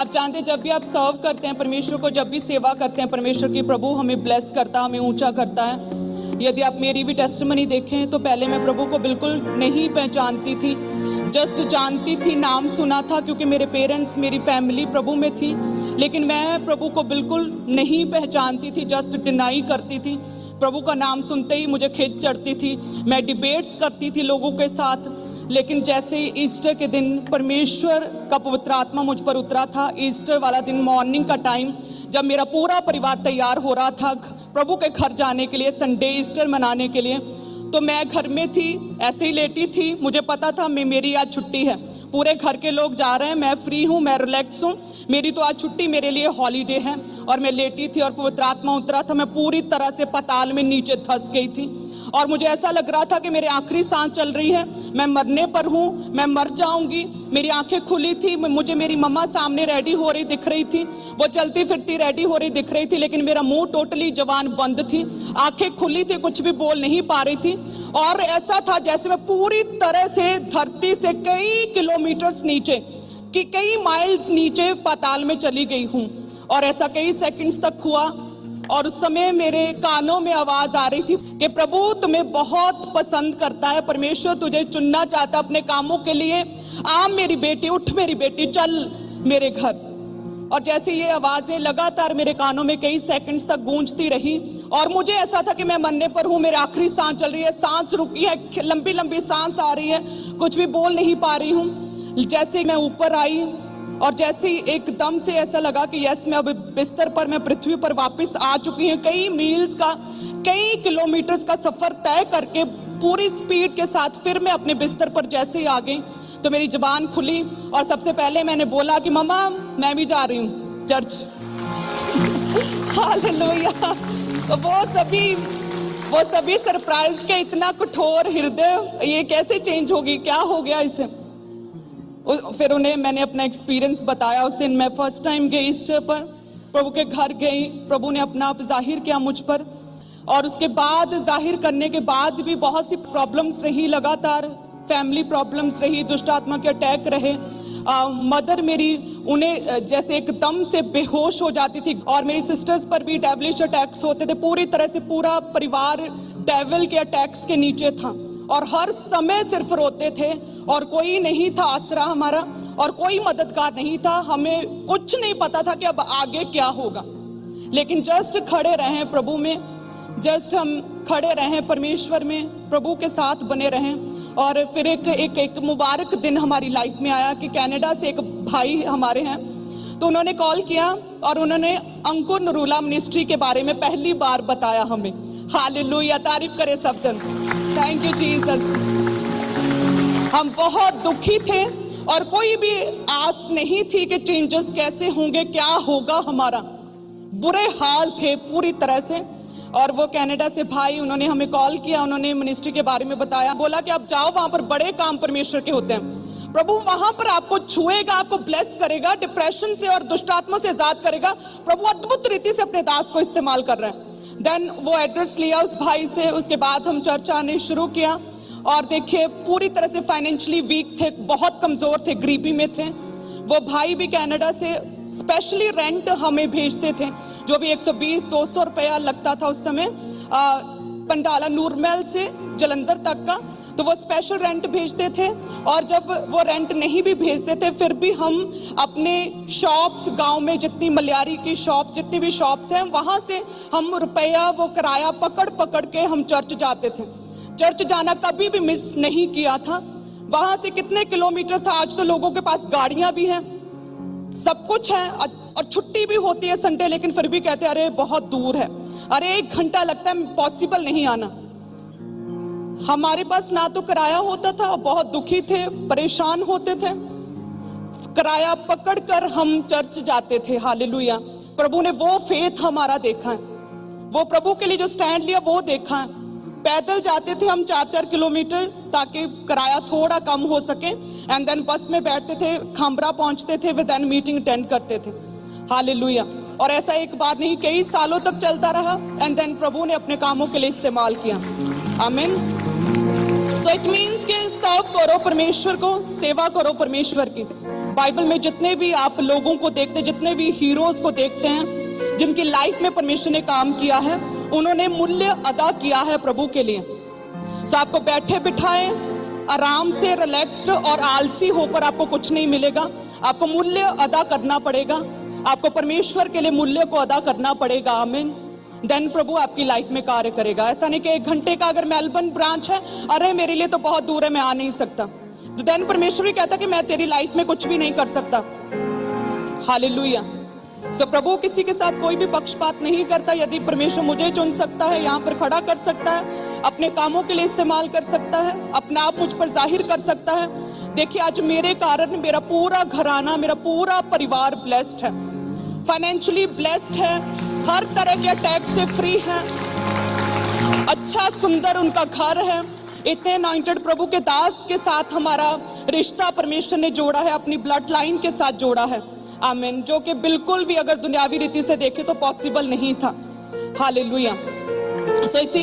आप जानते हैं, जब भी आप सर्व करते हैं परमेश्वर को, जब भी सेवा करते हैं परमेश्वर की, प्रभु हमें ब्लेस करता है, हमें ऊंचा करता है। यदि आप मेरी भी टेस्टिमनी देखें तो पहले मैं प्रभु को बिल्कुल नहीं पहचानती थी, जस्ट जानती थी, नाम सुना था क्योंकि मेरे पेरेंट्स, मेरी फैमिली प्रभु में थी, लेकिन मैं प्रभु को बिल्कुल नहीं पहचानती थी, जस्ट डिनाई करती थी। प्रभु का नाम सुनते ही मुझे खिंच चढ़ती थी, मैं डिबेट्स करती थी लोगों के साथ। लेकिन जैसे ईस्टर के दिन परमेश्वर का पवित्र आत्मा मुझ पर उतरा था, ईस्टर वाला दिन मॉर्निंग का टाइम, जब मेरा पूरा परिवार तैयार हो रहा था प्रभु के घर जाने के लिए, संडे ईस्टर मनाने के लिए, तो मैं घर में थी, ऐसे ही लेटी थी। मुझे पता था मेरी आज छुट्टी है, पूरे घर के लोग जा रहे हैं, मैं फ्री हूँ, मैं रिलैक्स हूँ, मेरी तो आज छुट्टी, मेरे लिए हॉलीडे है। और मैं लेटी थी और पवित्र आत्मा उतरा था, मैं पूरी तरह से पाताल में नीचे धंस गई थी और मुझे ऐसा लग रहा था कि मेरी आखिरी सांस चल रही है, मैं मरने पर हूँ, मैं मर जाऊंगी। मेरी आंखें खुली थी, मुझे मेरी मम्मा सामने रेडी हो रही दिख रही थी, वो चलती फिरती रेडी हो रही दिख रही थी, लेकिन मेरा मुंह टोटली जबान बंद थी, आंखें खुली थी, कुछ भी बोल नहीं पा रही थी। और ऐसा था जैसे मैं पूरी तरह से धरती से कई किलोमीटर्स नीचे, कि कई माइल्स नीचे पाताल में चली गई हूँ। और ऐसा कई सेकंड्स तक हुआ और उस समय मेरे कानों में आवाज आ रही थी कि प्रभु तुम्हें बहुत पसंद करता है, परमेश्वर तुझे चुनना चाहता अपने कामों के लिए, आ मेरी बेटी, उठ मेरी बेटी, चल मेरे घर। और जैसे ये आवाजें लगातार मेरे कानों में कई सेकंड्स तक गूंजती रही और मुझे ऐसा था कि मैं मरने पर हूँ, मेरी आखिरी सांस चल रही है, सांस रुकी है, लंबी लंबी सांस आ रही है, कुछ भी बोल नहीं पा रही हूँ। जैसे मैं ऊपर आई और जैसे ही एकदम से ऐसा लगा कि यस, मैं अब बिस्तर पर, मैं पृथ्वी पर वापस आ चुकी हूँ। कई मील्स का, कई किलोमीटर्स का सफर तय करके पूरी स्पीड के साथ फिर मैं अपने बिस्तर पर जैसे ही आ गई तो मेरी जुबान खुली और सबसे पहले मैंने बोला कि मम्मा मैं भी जा रही हूँ चर्च। हालेलुया। तो वो सभी सरप्राइज्ड के, इतना कठोर हृदय, ये कैसे चेंज होगी, क्या हो गया इसे। फिर उन्हें मैंने अपना एक्सपीरियंस बताया। उस दिन मैं फर्स्ट टाइम गई ईस्टर पर, प्रभु के घर गई, प्रभु ने अपना आप जाहिर किया मुझ पर और उसके बाद जाहिर करने के बाद भी बहुत सी प्रॉब्लम्स रही, लगातार फैमिली प्रॉब्लम्स रही, दुष्ट आत्मा के अटैक रहे। मदर मेरी, उन्हें जैसे एकदम से बेहोश हो जाती थी और मेरी सिस्टर्स पर भी डेविलिश अटैक्स होते थे, पूरी तरह से पूरा परिवार डेविल के अटैक्स के नीचे था और हर समय सिर्फ रोते थे और कोई नहीं था आसरा हमारा और कोई मददगार नहीं था, हमें कुछ नहीं पता था कि अब आगे क्या होगा। लेकिन जस्ट खड़े रहें प्रभु में, जस्ट हम खड़े रहें परमेश्वर में, प्रभु के साथ बने रहें। और फिर एक मुबारक दिन हमारी लाइफ में आया कि कनाडा से एक भाई हमारे हैं, तो उन्होंने कॉल किया और उन्होंने अंकुर नरूला मिनिस्ट्री के बारे में पहली बार बताया हमें। हालेलुया, तारीफ करे सब जन, थैंक यू जीसस। हम बहुत दुखी थे और कोई भी आस नहीं थी कि चेंजेस कैसे होंगे, क्या होगा हमारा, बुरे हाल थे पूरी तरह से। और वो कनाडा से भाई, उन्होंने हमें कॉल किया, उन्होंने मिनिस्ट्री के बारे में बताया, बोला कि आप जाओ, वहां पर बड़े काम परमेश्वर के होते हैं, प्रभु वहां पर आपको छुएगा, आपको ब्लेस करेगा, डिप्रेशन से और दुष्ट आत्मा से आजाद करेगा, प्रभु अद्भुत रीति से अपने दास को इस्तेमाल कर रहे हैं। देन वो एड्रेस लिया उस भाई से, उसके बाद हम चर्च आने शुरू किया और देखिए पूरी तरह से फाइनेंशियली वीक थे, बहुत कमजोर थे, गरीबी में थे। वो भाई भी कनाडा से स्पेशली रेंट हमें भेजते थे, जो भी 120-200 रुपया लगता था उस समय, पंडाला नूरमहल से जलंधर तक का, तो वो स्पेशल रेंट भेजते थे। और जब वो रेंट नहीं भी भेजते थे फिर भी हम अपने शॉप्स, गांव में जितनी मलियारी की शॉप्स, जितनी भी शॉप्स हैं, वहां से हम रुपया, वो किराया पकड़ पकड़ के हम चर्च जाते थे। चर्च जाना कभी भी मिस नहीं किया था। वहां से कितने किलोमीटर था, आज तो लोगों के पास गाड़ियां भी हैं, सब कुछ है और छुट्टी भी होती है संडे, लेकिन फिर भी कहते हैं अरे बहुत दूर है, अरे 1 घंटा लगता है, पॉसिबल नहीं आना। हमारे पास ना तो किराया होता था, बहुत दुखी थे, परेशान होते थे, किराया पकड़कर हम चर्च जाते थे। हालेलुया। प्रभु ने वो फेथ हमारा देखा है, वो प्रभु के लिए जो स्टैंड लिया वो देखा है। पैदल जाते थे हम 4-4 किलोमीटर ताकि किराया थोड़ा कम हो सके, एंड देन बस में बैठते थे, खामरा पहुंचते थे, फिर देन मीटिंग अटेंड करते थे। हालेलुया। और ऐसा एक बार नहीं, कई सालों तक चलता रहा एंड देन प्रभु ने अपने कामों के लिए इस्तेमाल किया। आमीन। सो इट मीन्स कि सर्व करो परमेश्वर को, सेवा करो परमेश्वर की, बाइबल में जितने भी आप लोगों को देखते हैं, जितने भी हीरोज को देखते हैं जिनकी लाइफ में परमेश्वर ने काम किया है, उन्होंने मूल्य अदा किया है प्रभु के लिए। सो आपको बैठे बिठाए आराम से रिलैक्स्ड और आलसी होकर आपको कुछ नहीं मिलेगा। आपको मूल्य अदा करना पड़ेगा, आपको परमेश्वर के लिए मूल्य को अदा करना पड़ेगा। आमीन। देन प्रभु आपकी लाइफ में कार्य करेगा। ऐसा नहीं कि 1 घंटे का अगर मेलबर्न ब्रांच है, अरे मेरे लिए तो बहुत दूर है, मैं आ नहीं सकता, तो देन परमेश्वर भी कहता कि मैं तेरी लाइफ में कुछ भी नहीं कर सकता। हालेलुया। सो प्रभु किसी के साथ कोई भी पक्षपात नहीं करता। यदि परमेश्वर मुझे चुन सकता है, यहाँ पर खड़ा कर सकता है, अपने कामों के लिए इस्तेमाल कर सकता है, अपना आप मुझ पर जाहिर कर सकता है। देखिए आज मेरे कारण मेरा पूरा घराना, मेरा पूरा परिवार ब्लेस्ड है, फाइनेंशियली ब्लेस्ड है, हर तरह के अटैक से फ्री है, अच्छा सुंदर उनका घर है। इतने अनॉइंटेड प्रभु के दास के साथ हमारा रिश्ता परमेश्वर ने जोड़ा है, अपनी ब्लड लाइन के साथ जोड़ा है। आमीन। जो कि बिल्कुल भी अगर दुनियावी रीति से देखे तो पॉसिबल नहीं था। हालेलुया। सो इसी